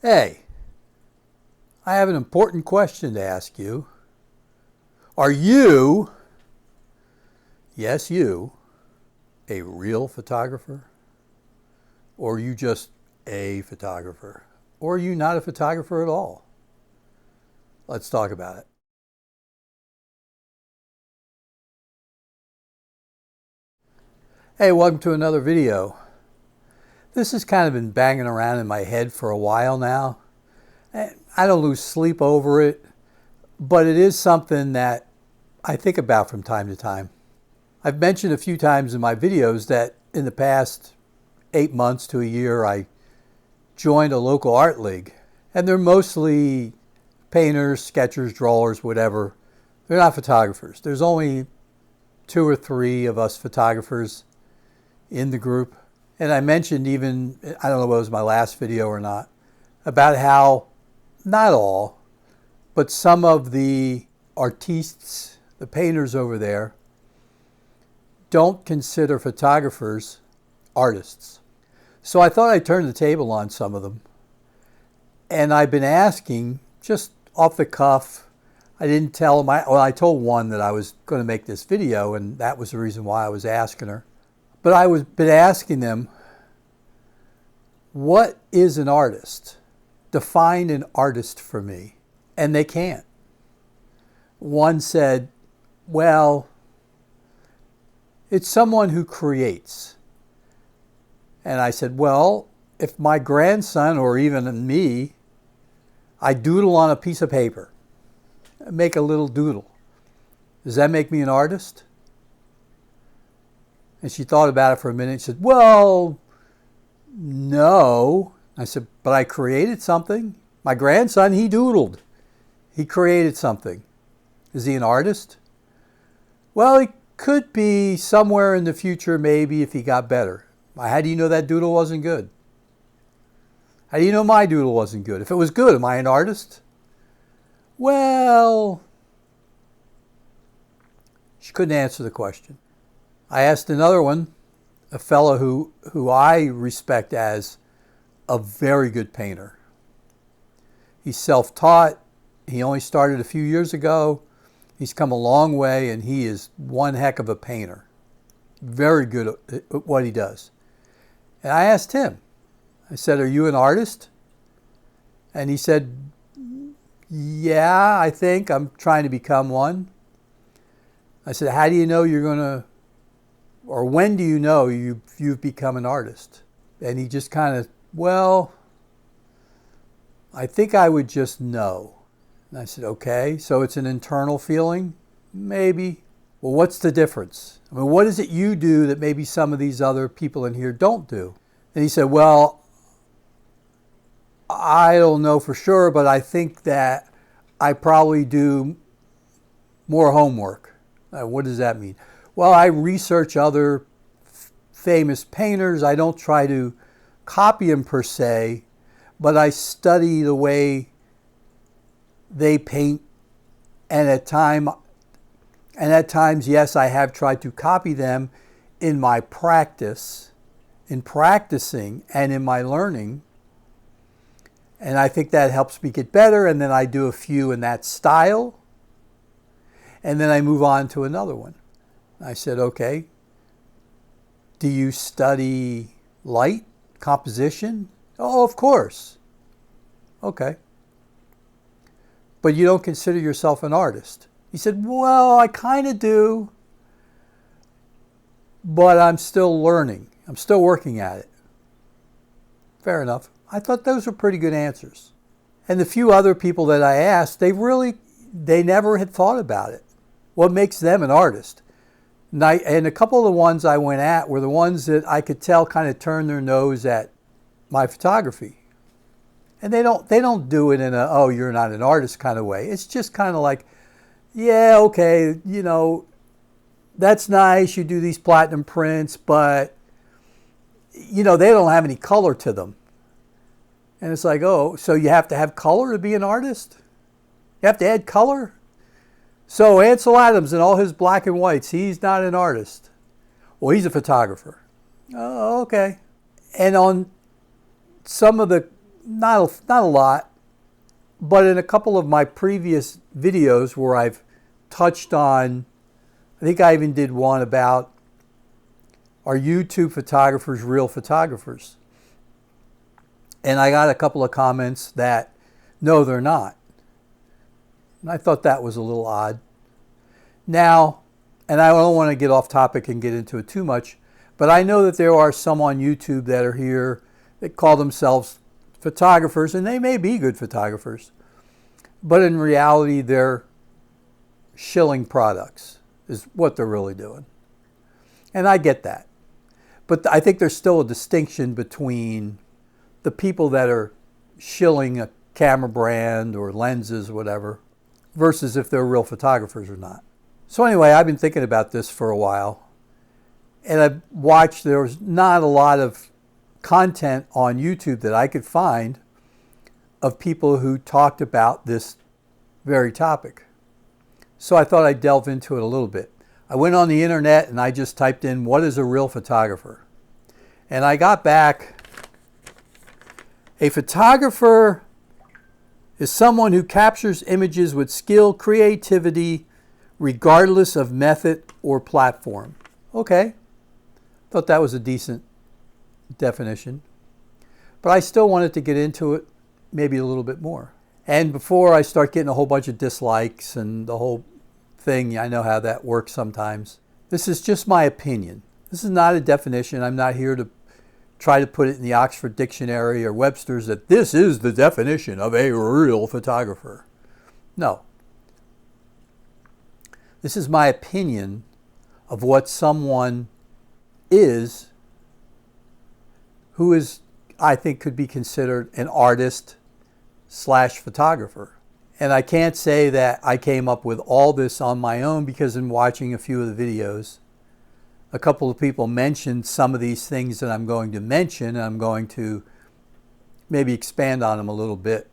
Hey, I have an important question to ask you. Are you, yes you, a real photographer? Or are you just a photographer? Or are you not a photographer at all? Let's talk about it. Hey, welcome to another video. This has kind of been banging around in my head for a while now. I don't lose sleep over it, but it is something that I think about from time to time. I've mentioned a few times in my videos that in the past 8 months to a year, I joined a local art league. And they're mostly painters, sketchers, drawers, whatever. They're not photographers. There's only 2 or 3 of us photographers in the group. And I mentioned even, I don't know whether it was my last video or not, about how, not all, but some of the artistes, the painters over there, don't consider photographers artists. So I thought I'd turn the table on some of them. And I've been asking, just off the cuff, I didn't tell them, I told one that I was going to make this video, and that was the reason why I was asking her. But I was been asking them, what is an artist? Define an artist for me. And they can't. One said, well, it's someone who creates. And I said, well, if my grandson or even me, I doodle on a piece of paper, make a little doodle, does that make me an artist? And she thought about it for a minute and said, well, no. I said, but I created something. My grandson, he doodled. He created something. Is he an artist? Well, he could be somewhere in the future, maybe, if he got better. How do you know that doodle wasn't good? How do you know my doodle wasn't good? If it was good, am I an artist? Well, she couldn't answer the question. I asked another one, a fellow who I respect as a very good painter. He's self-taught. He only started a few years ago. He's come a long way, and he is one heck of a painter. Very good at what he does. And I asked him, I said, are you an artist? And he said, yeah, I think I'm trying to become one. I said, how do you know you're going to, or when do you know you've become an artist? And he just kind of, well, I think I would just know. And I said, okay, so it's an internal feeling? Maybe. Well, what's the difference? I mean, what is it you do that maybe some of these other people in here don't do? And he said, well, I don't know for sure, but I think that I probably do more homework. What does that mean? Well, I research other famous painters. I don't try to copy them per se, but I study the way they paint, and at times, yes, I have tried to copy them in my practice, in practicing and in my learning. And I think that helps me get better. And then I do a few in that style. And then I move on to another one. I said, okay, do you study light, composition? Oh, of course. Okay. But you don't consider yourself an artist. He said, well, I kind of do, but I'm still learning. I'm still working at it. Fair enough. I thought those were pretty good answers. And the few other people that I asked, they never had thought about it. What makes them an artist? And a couple of the ones I went at were the ones that I could tell kind of turned their nose at my photography. And they don't do it in a, oh, you're not an artist kind of way. It's just kind of like, yeah, okay, you know, that's nice. You do these platinum prints, but, you know, they don't have any color to them. And it's like, oh, so you have to have color to be an artist? You have to add color? So Ansel Adams and all his black and whites, he's not an artist. Well, he's a photographer. Oh, okay. And on some of the not a lot, but in a couple of my previous videos where I've touched on, I think I even did one about, are YouTube photographers real photographers? And I got a couple of comments that, no, they're not. And I thought that was a little odd. Now, and I don't want to get off topic and get into it too much, but I know that there are some on YouTube that are here that call themselves photographers, and they may be good photographers, but in reality, they're shilling products is what they're really doing. And I get that. But I think there's still a distinction between the people that are shilling a camera brand or lenses or whatever versus if they're real photographers or not. So anyway, I've been thinking about this for a while, and I've watched, there was not a lot of content on YouTube that I could find of people who talked about this very topic. So I thought I'd delve into it a little bit. I went on the internet and I just typed in, what is a real photographer? And I got back, a photographer is someone who captures images with skill, creativity, regardless of method or platform. Okay, thought that was a decent definition. But I still wanted to get into it maybe a little bit more. And before I start getting a whole bunch of dislikes and the whole thing, I know how that works sometimes. This is just my opinion. This is not a definition. I'm not here to try to put it in the Oxford Dictionary or Webster's that this is the definition of a real photographer. No. This is my opinion of what someone is who is, I think, could be considered an artist / photographer. And I can't say that I came up with all this on my own, because in watching a few of the videos, a couple of people mentioned some of these things that I'm going to mention, and I'm going to maybe expand on them a little bit.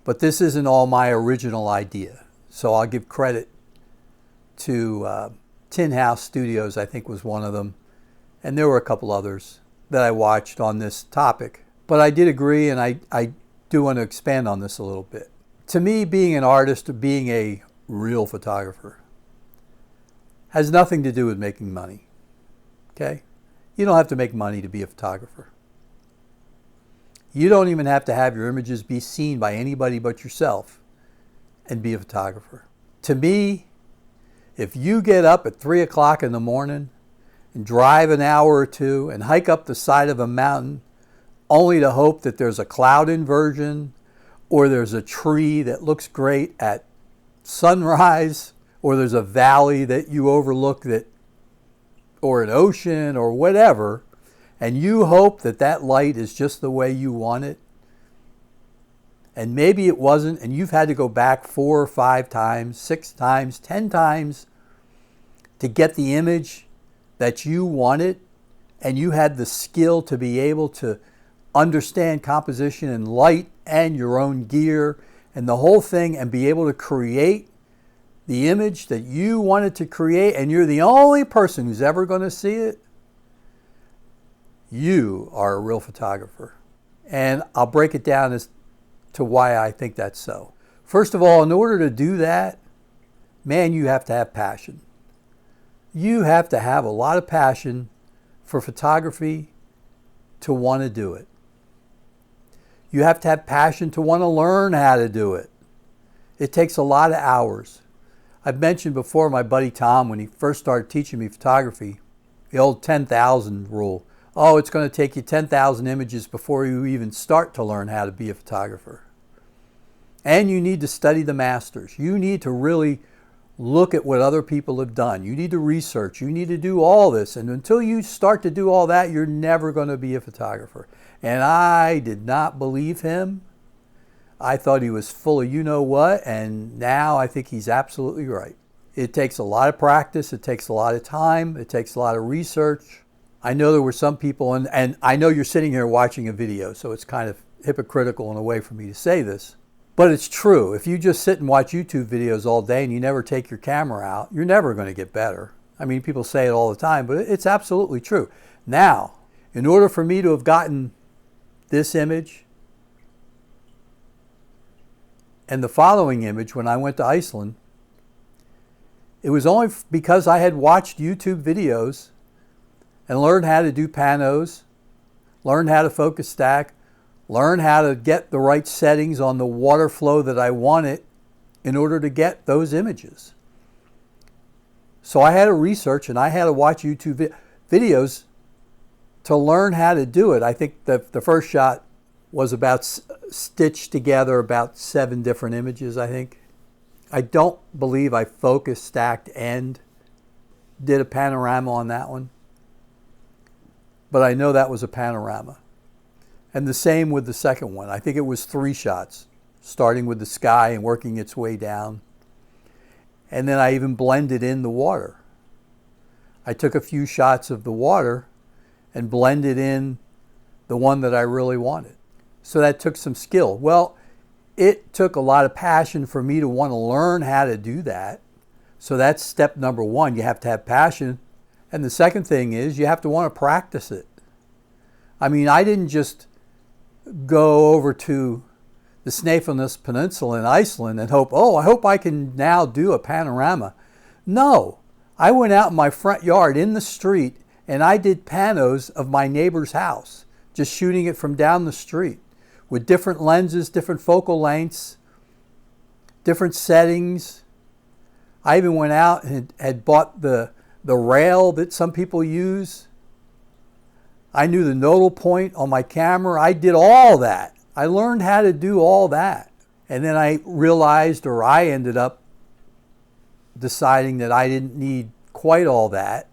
But this isn't all my original idea. So I'll give credit to Tin House Studios, I think was one of them. And there were a couple others that I watched on this topic. But I did agree, and I do want to expand on this a little bit. To me, being an artist or being a real photographer has nothing to do with making money. Okay? You don't have to make money to be a photographer. You don't even have to have your images be seen by anybody but yourself and be a photographer. To me, if you get up at 3 o'clock in the morning and drive an hour or two and hike up the side of a mountain only to hope that there's a cloud inversion or there's a tree that looks great at sunrise, or there's a valley that you overlook that, or an ocean or whatever, and you hope that that light is just the way you want it, and maybe it wasn't, and you've had to go back 4 or 5 times, 6 times, 10 times to get the image that you wanted, and you had the skill to be able to understand composition and light and your own gear and the whole thing, and be able to create the image that you wanted to create, and you're the only person who's ever going to see it, you are a real photographer. And I'll break it down as to why I think that's so. First of all, in order to do that, man, you have to have passion. You have to have a lot of passion for photography to want to do it. You have to have passion to want to learn how to do it. It takes a lot of hours. I've mentioned before my buddy Tom, when he first started teaching me photography, the old 10,000 rule. Oh, it's going to take you 10,000 images before you even start to learn how to be a photographer. And you need to study the masters. You need to really look at what other people have done. You need to research. You need to do all this. And until you start to do all that, you're never going to be a photographer. And I did not believe him. I thought he was full of you-know-what, and now I think he's absolutely right. It takes a lot of practice. It takes a lot of time. It takes a lot of research. I know there were some people, and I know you're sitting here watching a video, so it's kind of hypocritical in a way for me to say this. But it's true. If you just sit and watch YouTube videos all day and you never take your camera out, you're never going to get better. I mean, people say it all the time, but it's absolutely true. Now, in order for me to have gotten this image And the following image, when I went to Iceland, it was only because I had watched YouTube videos and learned how to do panos, learned how to focus stack, learned how to get the right settings on the water flow that I wanted in order to get those images. So I had to research and I had to watch YouTube videos to learn how to do it. I think the first shot was about stitched together about 7 different images, I think. I don't believe I focused, stacked, and did a panorama on that one. But I know that was a panorama. And the same with the second one. I think it was 3 shots, starting with the sky and working its way down. And then I even blended in the water. I took a few shots of the water and blended in the one that I really wanted. So that took some skill. Well, it took a lot of passion for me to want to learn how to do that. So that's step number 1. You have to have passion. And the second thing is you have to want to practice it. I mean, I didn't just go over to the Snaefellsnes Peninsula in Iceland and hope, oh, I hope I can now do a panorama. No, I went out in my front yard in the street and I did panos of my neighbor's house, just shooting it from down the street with different lenses, different focal lengths, different settings. I even went out and had bought the rail that some people use. I knew the nodal point on my camera. I did all that. I learned how to do all that. And then I realized, or I ended up deciding that I didn't need quite all that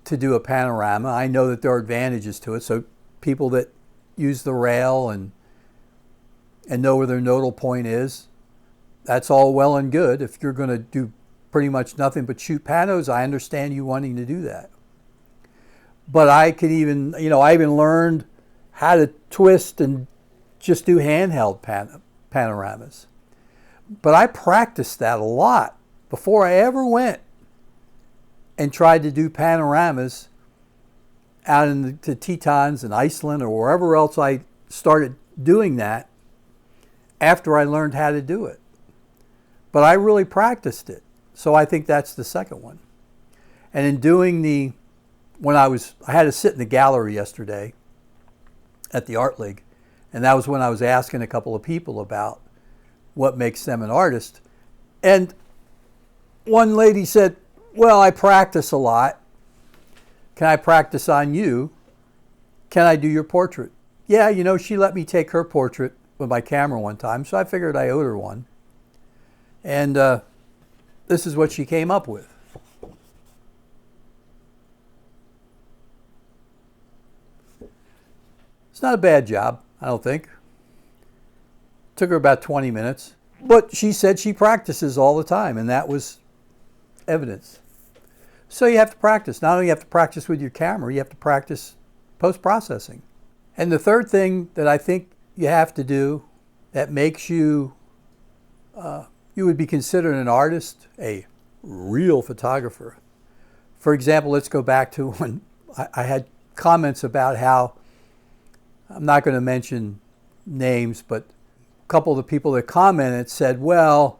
to do a panorama. I know that there are advantages to it. So people that use the rail and know where their nodal point is, that's all well and good. If you're going to do pretty much nothing but shoot panos, I understand you wanting to do that. But I could even, I even learned how to twist and just do handheld panoramas. But I practiced that a lot before I ever went and tried to do panoramas out in the Tetons in Iceland or wherever else I started doing that after I learned how to do it. But I really practiced it. So I think that's the second one. And in doing I had to sit in the gallery yesterday at the Art League, and that was when I was asking a couple of people about what makes them an artist. And one lady said, well, I practice a lot. Can I practice on you? Can I do your portrait? Yeah, she let me take her portrait with my camera one time, so I figured I owed her one. And this is what she came up with. It's not a bad job, I don't think. Took her about 20 minutes. But she said she practices all the time, and that was evidence. So you have to practice. Not only you have to practice with your camera, you have to practice post-processing. And the third thing that I think you have to do that makes you, you would be considered an artist, a real photographer. For example, let's go back to when I had comments about how, I'm not going to mention names, but a couple of the people that commented said, well,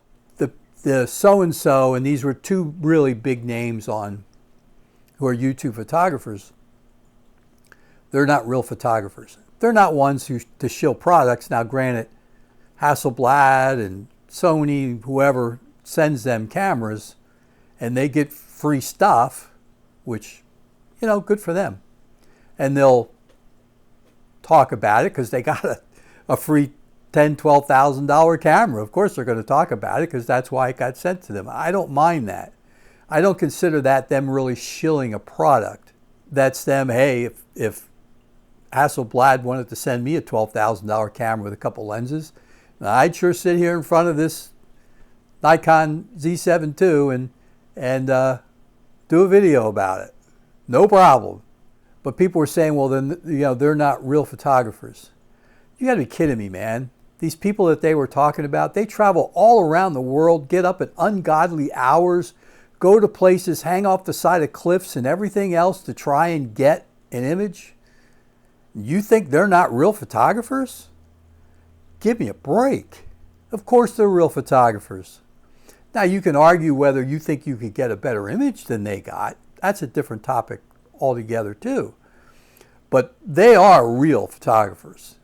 the so-and-so, and these were 2 really big names who are YouTube photographers, they're not real photographers. They're not ones to shill products. Now, granted, Hasselblad and Sony, whoever sends them cameras, and they get free stuff, which, good for them. And they'll talk about it because they got a free $10,000, $12,000 camera. Of course they're going to talk about it because that's why it got sent to them. I don't mind that. I don't consider that them really shilling a product. That's them, hey, if Hasselblad wanted to send me a $12,000 camera with a couple lenses, I'd sure sit here in front of this Nikon Z7II and do a video about it. No problem. But people were saying, well, then, they're not real photographers. You got to be kidding me, man. These people that they were talking about, they travel all around the world, get up at ungodly hours, go to places, hang off the side of cliffs and everything else to try and get an image. You think they're not real photographers? Give me a break. Of course they're real photographers. Now you can argue whether you think you could get a better image than they got. That's a different topic altogether too. But they are real photographers.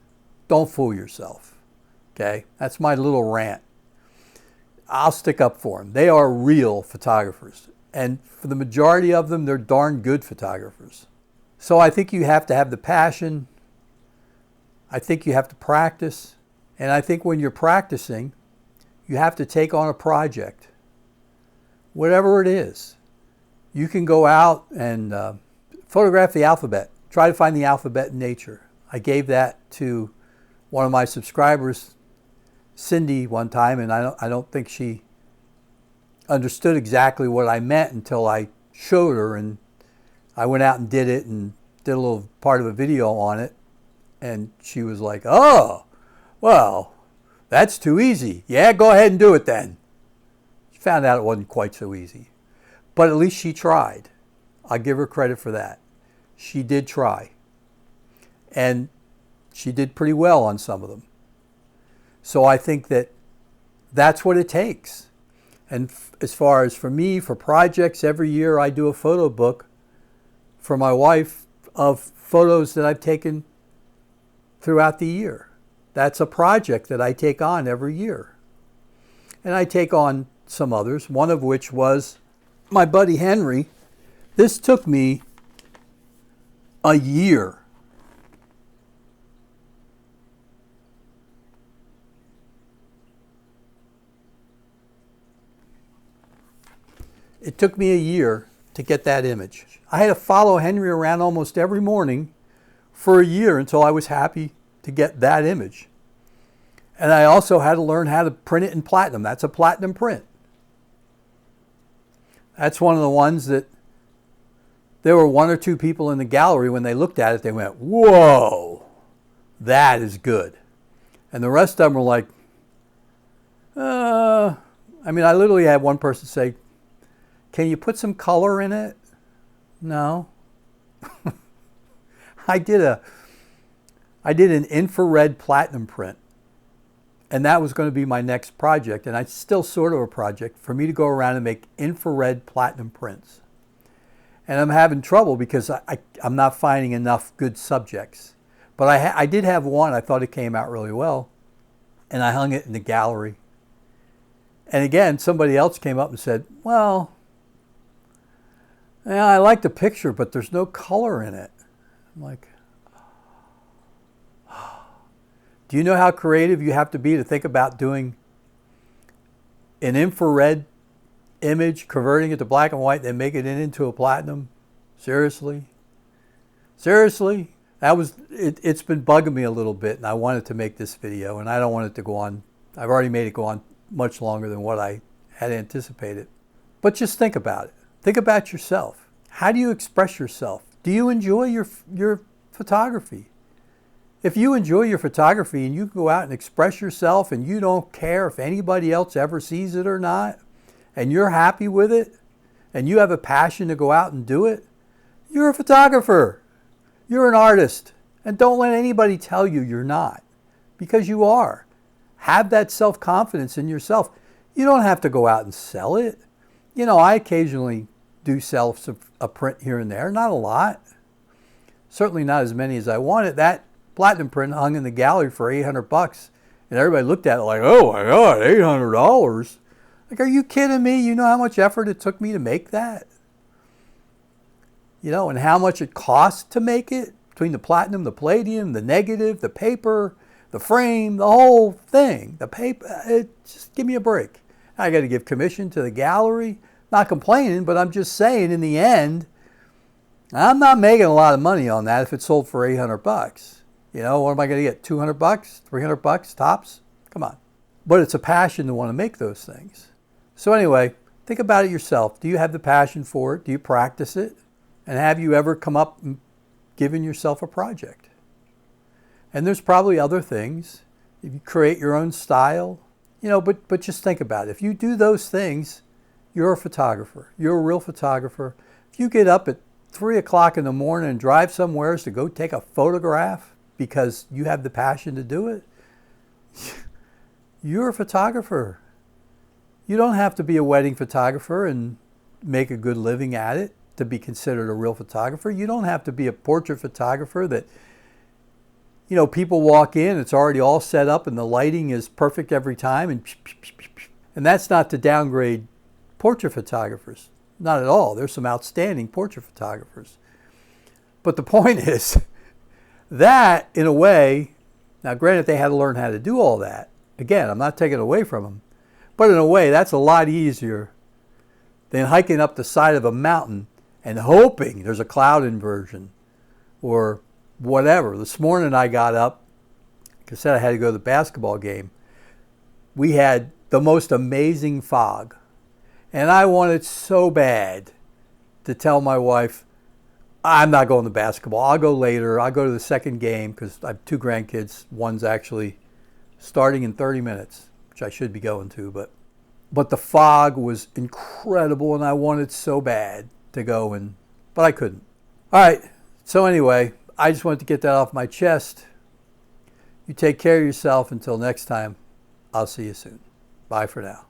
Don't fool yourself. Okay? That's my little rant. I'll stick up for them. They are real photographers. And for the majority of them, they're darn good photographers. So I think you have to have the passion. I think you have to practice. And I think when you're practicing, you have to take on a project. Whatever it is. You can go out and photograph the alphabet. Try to find the alphabet in nature. I gave that to one of my subscribers, Cindy, one time, and I don't think she understood exactly what I meant until I showed her, and I went out and did it and did a little part of a video on it, and she was like, oh, well, that's too easy. Yeah, go ahead and do it then. She found out it wasn't quite so easy, but at least she tried. I'll give her credit for that. She did try, and she did pretty well on some of them. So I think that that's what it takes. And as far as for me, for projects, every year I do a photo book for my wife of photos that I've taken throughout the year. That's a project that I take on every year. And I take on some others, one of which was my buddy Henry. This took me a year. It took me a year to get that image. I had to follow Henry around almost every morning for a year until I was happy to get that image. And I also had to learn how to print it in platinum. That's a platinum print. That's one of the ones that there were one or two people in the gallery when they looked at it, they went, whoa, that is good. And the rest of them were like, I literally had one person say, can you put some color in it? No. I did an infrared platinum print. And that was going to be my next project. And it's still sort of a project for me to go around and make infrared platinum prints. And I'm having trouble because I'm not finding enough good subjects. But I did have one. I thought it came out really well. And I hung it in the gallery. And again, somebody else came up and said, well, yeah, I like the picture, but there's no color in it. I'm like, do you know how creative you have to be to think about doing an infrared image, converting it to black and white, then making it into a platinum? Seriously? Seriously? It's been bugging me a little bit, and I wanted to make this video, and I don't want it to go on. I've already made it go on much longer than what I had anticipated. But just think about it. Think about yourself. How do you express yourself? Do you enjoy your photography? If you enjoy your photography and you can go out and express yourself and you don't care if anybody else ever sees it or not, and you're happy with it, and you have a passion to go out and do it, you're a photographer. You're an artist. And don't let anybody tell you you're not, because you are. Have that self-confidence in yourself. You don't have to go out and sell it. You know, I occasionally do sell a print here and there, not a lot. Certainly not as many as I wanted. That platinum print hung in the gallery for $800, and everybody looked at it like, oh my God, $800. Like, are you kidding me? You know how much effort it took me to make that? You know, and how much it cost to make it, between the platinum, the palladium, the negative, the paper, the frame, the whole thing, the paper. Just give me a break. I got to give commission to the gallery. Not complaining, but I'm just saying in the end, I'm not making a lot of money on that if it sold for $800. You know, what am I going to get? $200, $300 tops? Come on. But it's a passion to want to make those things. So anyway, think about it yourself. Do you have the passion for it? Do you practice it? And have you ever come up and given yourself a project? And there's probably other things. If you create your own style, you know, but just think about it. If you do those things, you're a photographer. You're a real photographer. If you get up at 3 o'clock in the morning and drive somewhere to go take a photograph because you have the passion to do it, You're a photographer. You don't have to be a wedding photographer and make a good living at it to be considered a real photographer. You don't have to be a portrait photographer that, you know, people walk in, it's already all set up and the lighting is perfect every time. And that's not to downgrade portrait photographers. Not at all. There's some outstanding portrait photographers. But the point is that, in a way, now granted they had to learn how to do all that. Again, I'm not taking it away from them. But in a way, that's a lot easier than hiking up the side of a mountain and hoping there's a cloud inversion or whatever. This morning I got up, because I said I had to go to the basketball game. We had the most amazing fog. And I wanted so bad to tell my wife, I'm not going to basketball. I'll go later. I'll go to the second game because I have 2 grandkids. One's actually starting in 30 minutes, which I should be going to. But the fog was incredible and I wanted so bad to go, but I couldn't. All right. So anyway, I just wanted to get that off my chest. You take care of yourself. Until next time, I'll see you soon. Bye for now.